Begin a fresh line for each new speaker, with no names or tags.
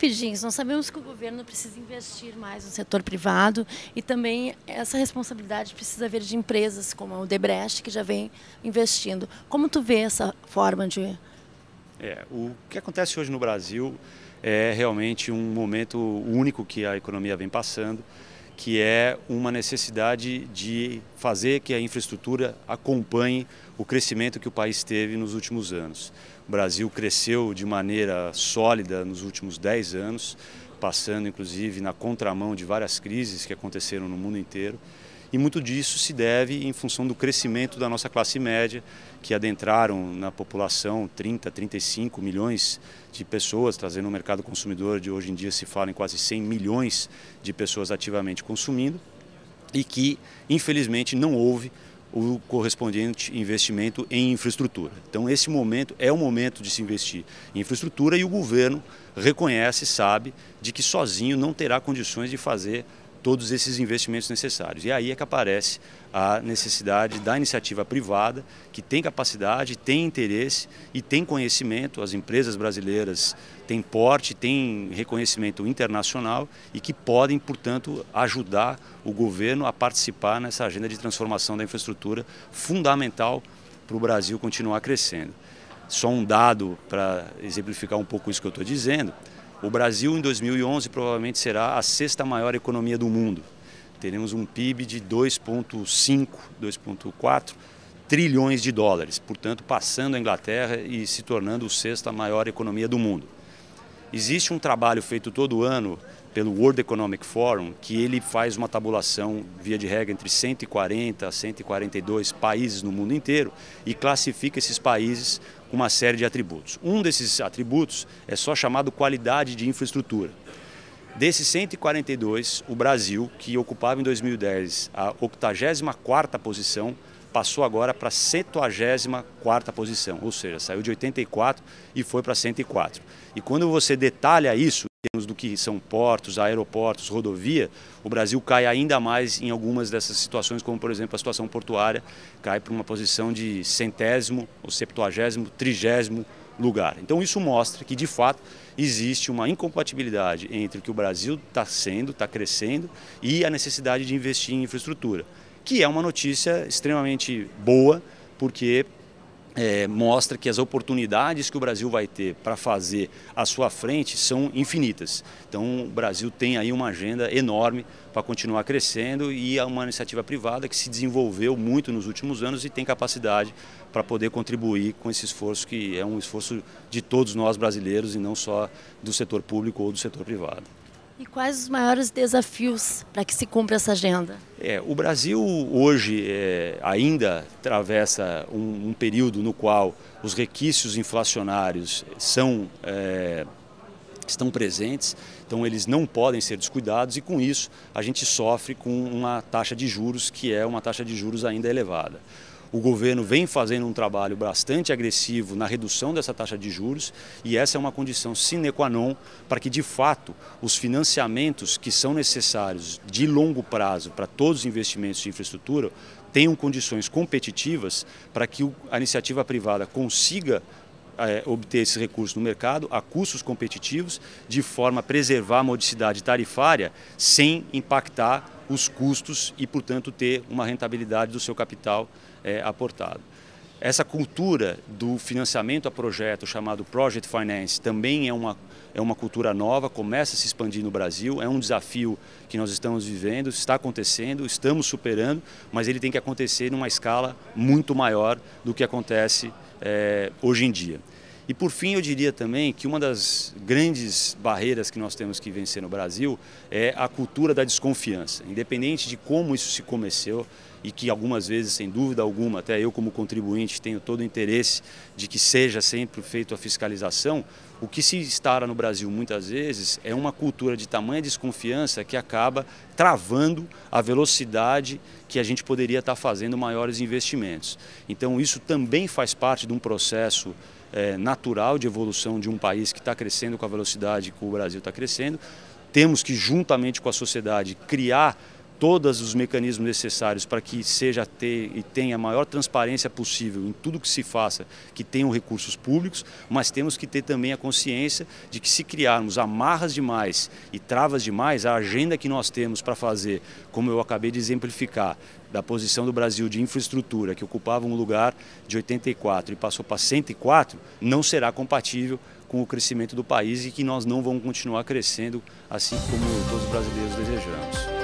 rapidinhos, nós sabemos que o governo precisa investir mais no setor privado e também essa responsabilidade precisa vir de empresas como a Odebrecht, que já vem investindo. Como tu vê essa forma de...
O que acontece hoje no Brasil é realmente um momento único que a economia vem passando, que é uma necessidade de fazer que a infraestrutura acompanhe o crescimento que o país teve nos últimos anos. O Brasil cresceu de maneira sólida nos últimos 10 anos, passando inclusive na contramão de várias crises que aconteceram no mundo inteiro. E muito disso se deve em função do crescimento da nossa classe média, que adentraram na população 30, 35 milhões de pessoas, trazendo o mercado consumidor de hoje em dia se fala em quase 100 milhões de pessoas ativamente consumindo, e que infelizmente não houve o correspondente investimento em infraestrutura. Então esse momento é o momento de se investir em infraestrutura e o governo reconhece, sabe, de que sozinho não terá condições de fazer todos esses investimentos necessários. E aí é que aparece a necessidade da iniciativa privada, que tem capacidade, tem interesse e tem conhecimento. As empresas brasileiras têm porte, têm reconhecimento internacional e que podem, portanto, ajudar o governo a participar nessa agenda de transformação da infraestrutura fundamental para o Brasil continuar crescendo. Só um dado para exemplificar um pouco isso que eu estou dizendo. O Brasil, em 2011, provavelmente será a sexta maior economia do mundo. Teremos um PIB de 2,5, 2,4 trilhões de dólares, portanto, passando a Inglaterra e se tornando a sexta maior economia do mundo. Existe um trabalho feito todo ano pelo World Economic Forum, que ele faz uma tabulação, via de regra, entre 140 a 142 países no mundo inteiro e classifica esses países com uma série de atributos. Um desses atributos é só chamado qualidade de infraestrutura. Desses 142, o Brasil, que ocupava em 2010 a 84ª posição, passou agora para a 104ª posição, ou seja, saiu de 84 e foi para 104. E quando você detalha isso, em termos do que são portos, aeroportos, rodovia, o Brasil cai ainda mais em algumas dessas situações, como por exemplo a situação portuária, cai para uma posição de 100º, ou 70º, 30º lugar. Então isso mostra que de fato existe uma incompatibilidade entre o que o Brasil está crescendo e a necessidade de investir em infraestrutura, que é uma notícia extremamente boa, porque mostra que as oportunidades que o Brasil vai ter para fazer à sua frente são infinitas. Então o Brasil tem aí uma agenda enorme para continuar crescendo e é uma iniciativa privada que se desenvolveu muito nos últimos anos e tem capacidade para poder contribuir com esse esforço, que é um esforço de todos nós brasileiros e não só do setor público ou do setor privado.
E quais os maiores desafios para que se cumpra essa agenda?
O Brasil hoje ainda atravessa um período no qual os requisitos inflacionários estão presentes, então eles não podem ser descuidados e com isso a gente sofre com uma taxa de juros que é uma taxa de juros ainda elevada. O governo vem fazendo um trabalho bastante agressivo na redução dessa taxa de juros e essa é uma condição sine qua non para que, de fato, os financiamentos que são necessários de longo prazo para todos os investimentos de infraestrutura tenham condições competitivas para que a iniciativa privada consiga obter esses recursos no mercado a custos competitivos, de forma a preservar a modicidade tarifária sem impactar os custos e, portanto, ter uma rentabilidade do seu capital aportado. Essa cultura do financiamento a projeto, chamado Project Finance, também é uma cultura nova, começa a se expandir no Brasil, é um desafio que nós estamos vivendo, está acontecendo, estamos superando, mas ele tem que acontecer numa escala muito maior do que acontece hoje em dia. E por fim eu diria também que uma das grandes barreiras que nós temos que vencer no Brasil é a cultura da desconfiança. Independente de como isso se começou e que algumas vezes, sem dúvida alguma, até eu como contribuinte tenho todo o interesse de que seja sempre feita a fiscalização, o que se instala no Brasil muitas vezes é uma cultura de tamanha desconfiança que acaba travando a velocidade que a gente poderia estar fazendo maiores investimentos. Então isso também faz parte de um processo natural de evolução de um país que está crescendo com a velocidade que o Brasil está crescendo. Temos que, juntamente com a sociedade, criar todos os mecanismos necessários para que tenha a maior transparência possível em tudo que se faça, que tenham recursos públicos, mas temos que ter também a consciência de que se criarmos amarras demais e travas demais, a agenda que nós temos para fazer, como eu acabei de exemplificar, da posição do Brasil de infraestrutura, que ocupava um lugar de 84 e passou para 104, não será compatível com o crescimento do país e que nós não vamos continuar crescendo assim como todos os brasileiros desejamos.